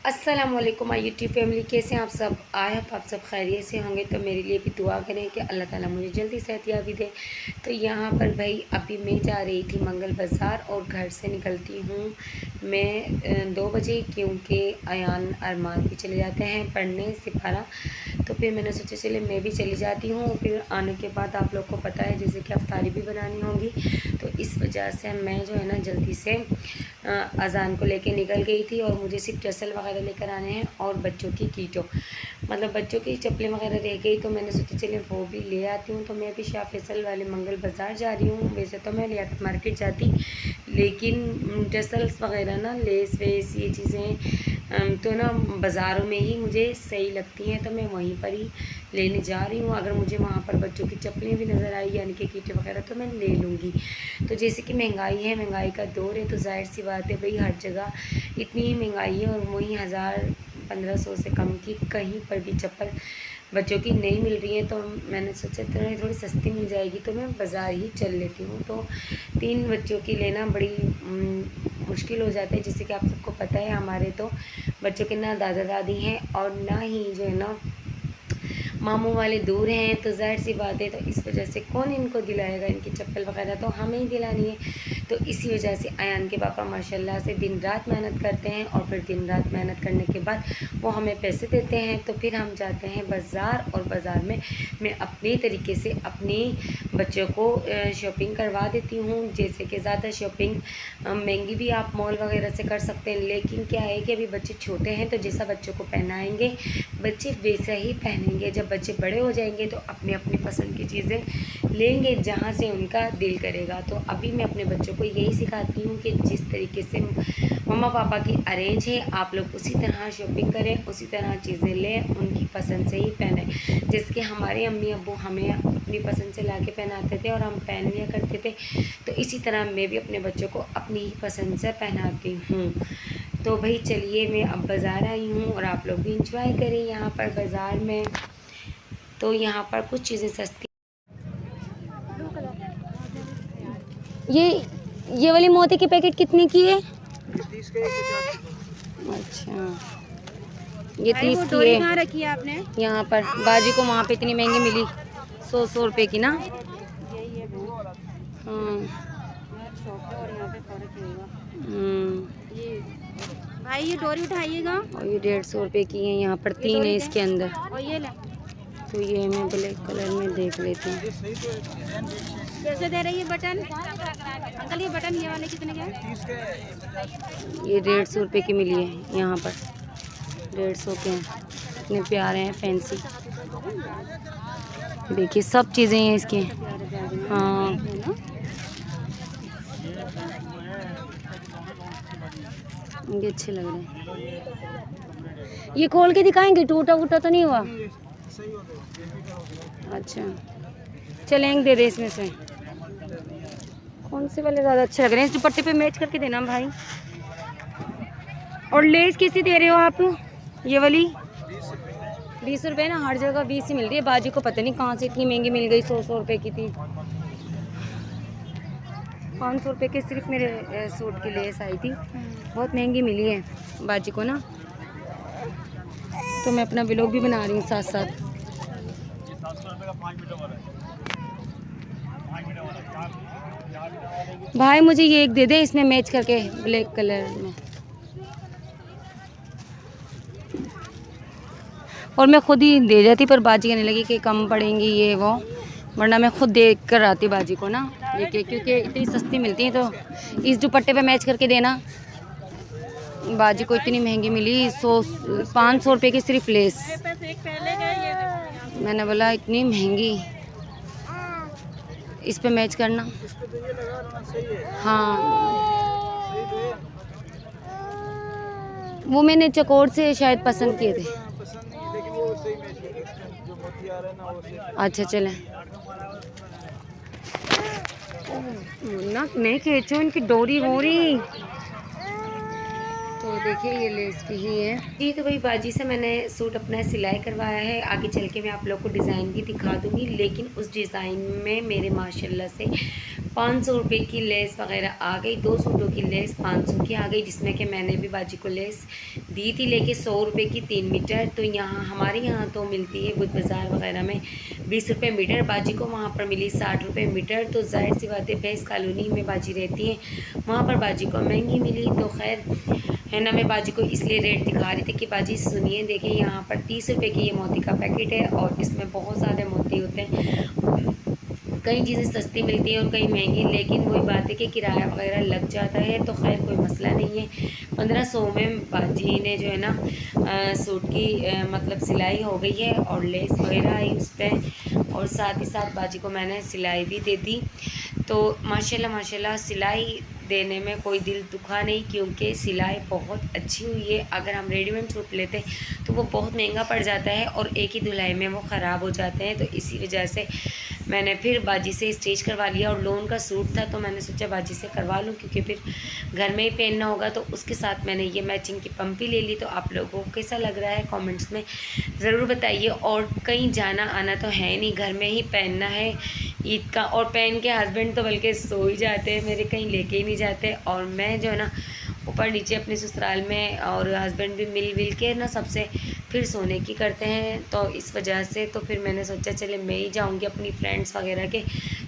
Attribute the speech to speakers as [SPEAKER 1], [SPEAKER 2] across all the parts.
[SPEAKER 1] अस्सलामुअलैकुम my YouTube family, कैसे हैं आप सब। आए आप सब खैरियत से होंगे तो मेरे लिए भी दुआ करें कि अल्लाह ताला मुझे जल्दी सेहतयाबी दे। तो यहाँ पर भाई अभी मैं जा रही थी मंगल बाज़ार और घर से निकलती हूँ मैं 2 बजे, क्योंकि अयान अरमान भी चले जाते हैं पढ़ने सिपारा। तो फिर मैंने सोचा चले मैं भी चली जाती हूँ। फिर आने के बाद आप लोग को पता है जैसे कि अफ्तारी भी बनानी होगी, तो इस वजह से मैं जो है ना जल्दी से अज़ान को लेके निकल गई थी। और मुझे सिर्फ ड्रेसल वगैरह लेकर आने हैं और बच्चों की कीटो मतलब बच्चों की चप्पलें वगैरह रह गई, तो मैंने सोचा चलिए वो भी ले आती हूँ। तो मैं भी शाह फैसल वाले मंगल बाज़ार जा रही हूँ। वैसे तो मैं लियाकत मार्केट जाती, लेकिन ड्रेसल्स वगैरह ना लेस वेस ये चीज़ें तो ना बाज़ारों में ही मुझे सही लगती हैं, तो मैं वहीं पर ही लेने जा रही हूँ। अगर मुझे वहाँ पर बच्चों की चप्पलें भी नज़र आई यानी कि कीटे वगैरह तो मैं ले लूँगी। तो जैसे कि महंगाई है, महंगाई का दौर है, तो जाहिर सी बात है भाई हर जगह इतनी ही महंगाई है। और वहीं 1000-1500 से कम की कहीं पर भी चप्पल बच्चों की नहीं मिल रही है। तो मैंने सोचा थोड़ी सस्ती मिल जाएगी तो मैं बाज़ार ही चल लेती हूँ। तो 3 बच्चों की लेना बड़ी मुश्किल हो जाता है। जैसे कि आप सबको पता है हमारे तो बच्चों के ना दादा दादी हैं और ना ही जो है ना मामू वाले दूर हैं, तो ज़ाहिर सी बात है तो इस वजह से कौन इनको दिलाएगा, इनकी चप्पल वगैरह तो हमें ही दिलानी है। तो इसी वजह से अयान के पापा माशाल्लाह से दिन रात मेहनत करते हैं और फिर दिन रात मेहनत करने के बाद वो हमें पैसे देते हैं। तो फिर हम जाते हैं बाज़ार, और बाज़ार में मैं अपने तरीके से अपनी बच्चों को शॉपिंग करवा देती हूँ। जैसे कि ज़्यादा शॉपिंग महंगी भी आप मॉल वगैरह से कर सकते हैं, लेकिन क्या है कि अभी बच्चे छोटे हैं तो जैसा बच्चों को पहनाएंगे बच्चे वैसा ही पहनेंगे। जब बच्चे बड़े हो जाएंगे तो अपनी अपनी पसंद की चीज़ें लेंगे जहाँ से उनका दिल करेगा। तो अभी मैं अपने बच्चों को यही सिखाती हूँ कि जिस तरीके से मम्मा पापा की अरेंज है आप लोग उसी तरह शॉपिंग करें, उसी तरह चीज़ें लें, उनकी पसंद से ही पहनें। जैसे कि हमारे अम्मी अब्बू हमें अपनी पसंद से ला के पहनाते थे और हम पहन लिया करते थे, तो इसी तरह मैं भी अपने बच्चों को अपनी ही पसंद से पहनाती हूँ। तो भाई चलिए मैं अब बाज़ार आई हूँ और आप लोग भी इंजॉय करें यहाँ पर बाज़ार में। तो यहाँ पर कुछ चीज़ें सस्ती। ये वाली मोती की पैकेट कितने की है?
[SPEAKER 2] 30 का 50 का।
[SPEAKER 1] अच्छा, ये 30 की
[SPEAKER 3] डोरी
[SPEAKER 1] है।
[SPEAKER 3] कहाँ रखी है आपने?
[SPEAKER 1] यहाँ पर बाजी को वहाँ पे इतनी महंगी मिली, 100 रुपए की ना।
[SPEAKER 3] यही है
[SPEAKER 1] हाँ
[SPEAKER 3] और यहाँ पे फर्क होगा।
[SPEAKER 1] ये
[SPEAKER 3] भाई ये डोरी उठाइएगा।
[SPEAKER 1] और ये 150 रुपए की है। यहाँ पर 3 है इसके अंदर।
[SPEAKER 3] और ये ले
[SPEAKER 1] तो ये मैं ब्लैक कलर में देख लेती हूँ।
[SPEAKER 3] कैसे दे रही है बटन अंकल? ये बटन ये वाले कितने के हैं?
[SPEAKER 1] ये 150 रुपए की मिली है यहाँ पर, 150 के हैं। इतने प्यारे हैं फैंसी, देखिए सब चीज़ें हैं इसके। हाँ ये अच्छे लग रहे हैं। ये खोल के दिखाएंगे, टूटा वूटा तो नहीं हुआ? अच्छा चलेंगे, दे दे इसमें से। कौन से वाले ज़्यादा अच्छे लग रहे हैं? इस दुपट्टे पे मैच करके देना भाई। और लेस कैसी दे रहे हो आप? ये वाली 20 रुपये ना, हर जगह 20 ही मिल रही है। बाजी को पता नहीं कहाँ से इतनी महंगी मिल गई, 100 रुपये की थी। 500 रुपये के सिर्फ मेरे सूट की लेस आई थी, बहुत महंगी मिली है बाजी को ना। तो मैं अपना व्लॉग भी बना रही हूँ साथ साथ। भाई मुझे ये एक दे दे इसमें मैच करके ब्लैक कलर में। और मैं खुद ही दे जाती, पर बाजी कहने लगी कि कम पड़ेंगी ये वो, वरना मैं खुद देख कर आती बाजी को ना देखिए, क्योंकि इतनी सस्ती मिलती है। तो इस दुपट्टे पे मैच करके देना। बाजी को इतनी महंगी मिली, 500 रुपये की सिर्फ लेस। मैंने बोला इतनी महंगी, इस पे मैच करना। हाँ वो मैंने चकोर से शायद पसंद किए थे। अच्छा चलें ना, नहीं खींचो इनकी डोरी वोरी। तो देखिए ये लेस की ही है जी। तो भाई बाजी से मैंने सूट अपना सिलाई करवाया है, आगे चल के मैं आप लोग को डिज़ाइन भी दिखा दूँगी। लेकिन उस डिज़ाइन में मेरे माशाल्लाह से 500 रुपये की लेस वगैरह आ गई, 2 सूटों की लेस 500 की आ गई, जिसमें कि मैंने भी बाजी को लेस दी थी लेके 100 रुपये की 3 मीटर। तो यहाँ हमारे यहाँ तो मिलती है बुध बाज़ार वगैरह में 20 रुपये मीटर, बाजी को वहाँ पर मिली 60 रुपये मीटर। तो जाहिर सी बात है भैंस कॉलोनी में बाजी रहती है, वहाँ पर बाजी को महंगी मिली। तो खैर है ना, मैं बाजी को इसलिए रेट दिखा रही थी कि बाजी सुनिए, देखिए यहाँ पर 30 रुपये की ये मोती का पैकेट है और इसमें बहुत ज़्यादा मोती होते हैं। कई चीज़ें सस्ती मिलती हैं और कई महंगी, लेकिन वही बात है कि किराया वगैरह लग जाता है। तो खैर कोई मसला नहीं है। 1500 में बाजी ने जो है ना सूट की मतलब सिलाई हो गई है और लेस वगैरह आई उस पर, और साथ ही साथ बाजी को मैंने सिलाई भी दे दी। तो माशाल्लाह माशाल्लाह सिलाई देने में कोई दिल दुखा नहीं, क्योंकि सिलाई बहुत अच्छी हुई है। अगर हम रेडीमेड सूट लेते हैं तो वो बहुत महंगा पड़ जाता है और एक ही धुलाई में वो ख़राब हो जाते हैं। तो इसी वजह से मैंने फिर बाजी से स्टिच करवा लिया, और लोन का सूट था तो मैंने सोचा बाजी से करवा लूँ, क्योंकि फिर घर में ही पहनना होगा। तो उसके साथ मैंने ये मैचिंग की पंपी ले ली। तो आप लोगों को कैसा लग रहा है कमेंट्स में ज़रूर बताइए। और कहीं जाना आना तो है नहीं, घर में ही पहनना है ईद का, और पहन के हस्बैंड तो बल्कि सो ही जाते हैं मेरे, कहीं लेके ही नहीं जाते। और मैं जो है ना ऊपर नीचे अपने ससुराल में, और हस्बैंड भी मिल के ना सबसे फिर सोने की करते हैं। तो इस वजह से तो फिर मैंने सोचा चले मैं ही जाऊंगी अपनी फ्रेंड्स वगैरह के,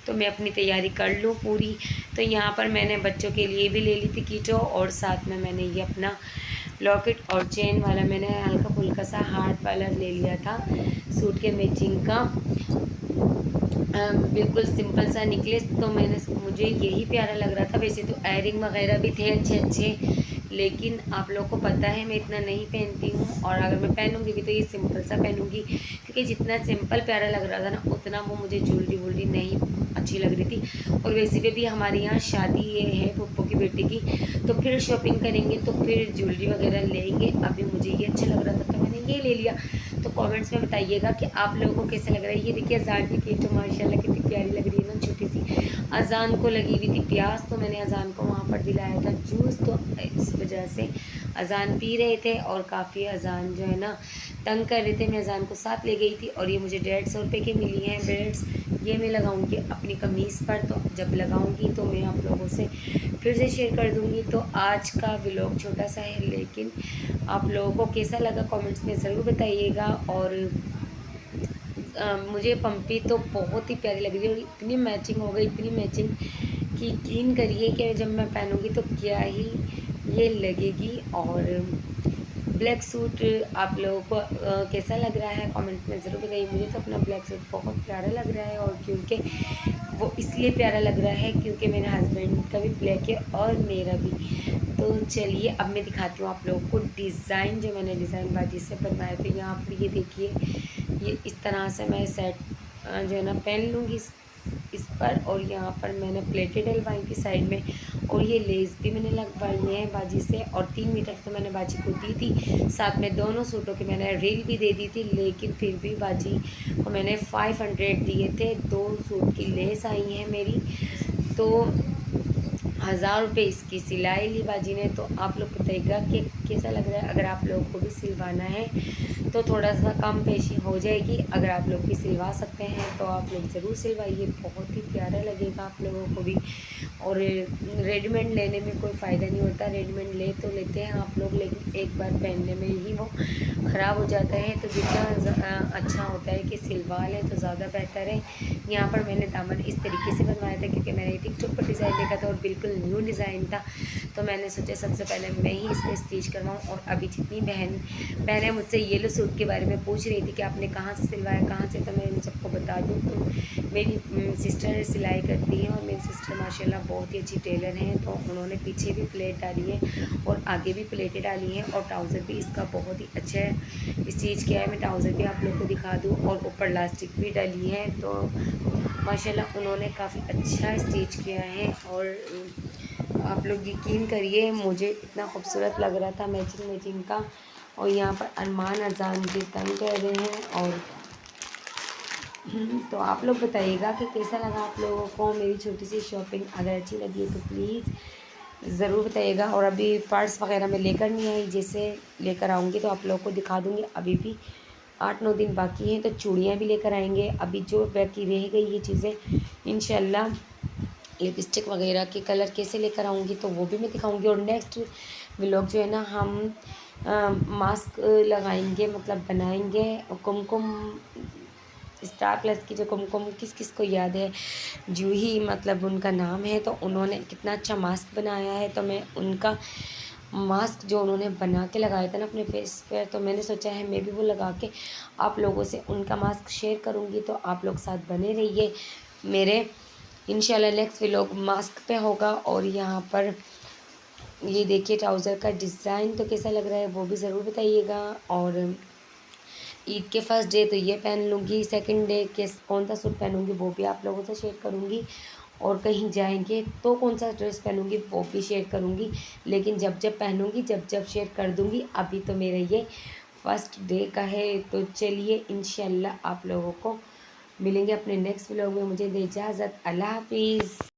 [SPEAKER 1] तो मैं अपनी तैयारी कर लूँ पूरी। तो यहाँ पर मैंने बच्चों के लिए भी ले ली थी कीटो, और साथ में मैंने ये अपना लॉकेट और चेन वाला मैंने हल्का फुल्का सा हार्ट वाला ले लिया था सूट के मैचिंग का, बिल्कुल सिंपल सा नेकलेस। तो मुझे यही प्यारा लग रहा था। वैसे तो एयरिंग वगैरह भी थे अच्छे अच्छे, लेकिन आप लोगों को पता है मैं इतना नहीं पहनती हूँ, और अगर मैं पहनूंगी भी तो ये सिंपल सा पहनूंगी, क्योंकि जितना सिंपल प्यारा लग रहा था ना उतना वो मुझे ज्वेलरी वूलरी नहीं अच्छी लग रही थी। और वैसे भी हमारे यहाँ शादी ये है पप्पू की बेटी की, तो फिर शॉपिंग करेंगे तो फिर ज्वेलरी वगैरह लेंगे। अभी मुझे ये अच्छा लग रहा था तो मैंने ये ले लिया। तो कमेंट्स में बताइएगा कि आप लोगों को कैसा लग रहा है। ये देखिए अजान की कीटो माशाल्लाह कितनी प्यारी लग रही है ना, छोटी सी। अजान को लगी हुई थी प्यास, तो मैंने अजान को वहाँ पर दिलाया था जूस। तो इस वजह से अजान पी रहे थे, और काफ़ी अजान जो है ना तंग कर रहे थे। मैं अजान को साथ ले गई थी, और ये मुझे 150 रुपये की मिली हैं ब्रेड्स। ये मैं लगाऊंगी अपनी कमीज़ पर, तो जब लगाऊंगी तो मैं आप लोगों से फिर से शेयर कर दूंगी। तो आज का व्लॉग छोटा सा है, लेकिन आप लोगों को कैसा लगा कमेंट्स में ज़रूर बताइएगा। और मुझे पंपी तो बहुत ही प्यारी लग रही है, और इतनी मैचिंग हो गई, इतनी मैचिंग कि यकीन करिए कि जब मैं पहनूंगी तो क्या ही ये लगेगी। और ब्लैक सूट आप लोगों को कैसा लग रहा है कमेंट में ज़रूर बताइए। मुझे तो अपना ब्लैक सूट बहुत प्यारा लग रहा है, और क्योंकि वो इसलिए प्यारा लग रहा है क्योंकि मेरे हस्बैंड का भी ब्लैक है और मेरा भी। तो चलिए अब मैं दिखाती हूँ आप लोगों को डिज़ाइन, जो मैंने डिज़ाइन बाजी से बनवाए थे। यहाँ पर ये देखिए, ये इस तरह से मैं सेट जो है ना पहन लूँगी इस पर, और यहाँ पर मैंने प्लेटें डलवाई थी साइड में, और ये लेस भी मैंने लगवाई है बाजी से। और 3 मीटर तो मैंने बाजी को दी थी, साथ में दोनों सूटों की मैंने रील भी दे दी थी, लेकिन फिर भी बाजी को मैंने 500 दिए थे। 2 सूट की लेस आई है मेरी, तो 1000 रुपये इसकी सिलाई ली बाजी ने। तो आप लोग बताइएगा कि कैसा लग रहा है। अगर आप लोगों को भी सिलवाना है तो थोड़ा सा कम पेशी हो जाएगी। अगर आप लोग भी सिलवा सकते हैं तो आप लोग ज़रूर सिलवाइए, बहुत ही प्यारा लगेगा आप लोगों को भी। और रेडीमेड लेने में कोई फ़ायदा नहीं होता, रेडीमेड ले तो लेते हैं आप लोग, लेकिन एक बार पहनने में ही वो ख़राब हो जाता है। तो जितना अच्छा होता है कि सिलवा लें तो ज़्यादा बेहतर है। यहाँ पर मैंने दामन इस तरीके से बनवाया था, क्योंकि मैंने टिकटॉक पर डिज़ाइन देखा था और बिल्कुल न्यू डिज़ाइन था, तो मैंने सोचा सबसे पहले मैं ही इसको स्टिच करवाऊँ। और अभी जितनी बहनें मुझसे येलो सूट के बारे में पूछ रही थी कि आपने कहाँ से सिलवाया, कहाँ से, तो मैं इन सबको बता दूँ तो मेरी सिस्टर सिलाई करती हैं, और मेरी सिस्टर माशाल्लाह बहुत ही अच्छी टेलर हैं। तो उन्होंने पीछे भी प्लेट डाली है और आगे भी प्लेटें डाली हैं, और ट्राउज़र भी इसका बहुत ही अच्छा स्टिच किया है। मैं ट्राउज़र भी आप लोग को दिखा दूँ, और ऊपर इलास्टिक भी डाली है। तो माशाल्लाह उन्होंने काफ़ी अच्छा स्टिच किया है। और आप लोग यकीन करिए मुझे इतना खूबसूरत लग रहा था मैचिंग का। और यहाँ पर अरमान अजान जी तंग कर रहे हैं। और तो आप लोग बताइएगा कि कैसा लगा आप लोगों को मेरी छोटी सी शॉपिंग। अगर अच्छी लगी है तो प्लीज़ ज़रूर बताइएगा। और अभी पर्स वगैरह मैं लेकर नहीं आई, जैसे लेकर आऊँगी तो आप लोगों को दिखा दूँगी। अभी भी 8-9 दिन बाकी हैं, तो चूड़ियाँ भी लेकर आएंगे। अभी जो बाकी रह गई ये चीज़ें इंशाल्लाह, लिपस्टिक वगैरह के कलर कैसे लेकर आऊँगी तो वो भी मैं दिखाऊँगी। और नेक्स्ट व्लॉग जो है ना हम मास्क लगाएंगे, मतलब बनाएंगे। कुमकुम स्टार प्लस की जो कुमकुम, किस किस को याद है, जूही मतलब उनका नाम है, तो उन्होंने कितना अच्छा मास्क बनाया है। तो मैं उनका मास्क जो उन्होंने बना के लगाया था ना अपने फेस पर, तो मैंने सोचा है मैं भी वो लगा के आप लोगों से उनका मास्क शेयर करूँगी। तो आप लोग साथ बने रहिए मेरे, इंशाल्लाह नेक्स्ट व्लॉग मास्क पे होगा। और यहाँ पर ये देखिए ट्राउज़र का डिज़ाइन तो कैसा लग रहा है वो भी ज़रूर बताइएगा। और ईद के फर्स्ट डे तो ये पहन लूँगी, सेकंड डे के कौन सा सूट पहनूँगी वो भी आप लोगों से शेयर करूँगी। और कहीं जाएंगे तो कौन सा ड्रेस पहनूँगी वो भी शेयर करूँगी, लेकिन जब जब पहनूँगी जब जब शेयर कर दूँगी। अभी तो मेरा ये फर्स्ट डे का है। तो चलिए इंशाल्लाह आप लोगों को मिलेंगे अपने नेक्स्ट व्लॉग में। मुझे दे इजाज़त, अल्लाह हाफिज़।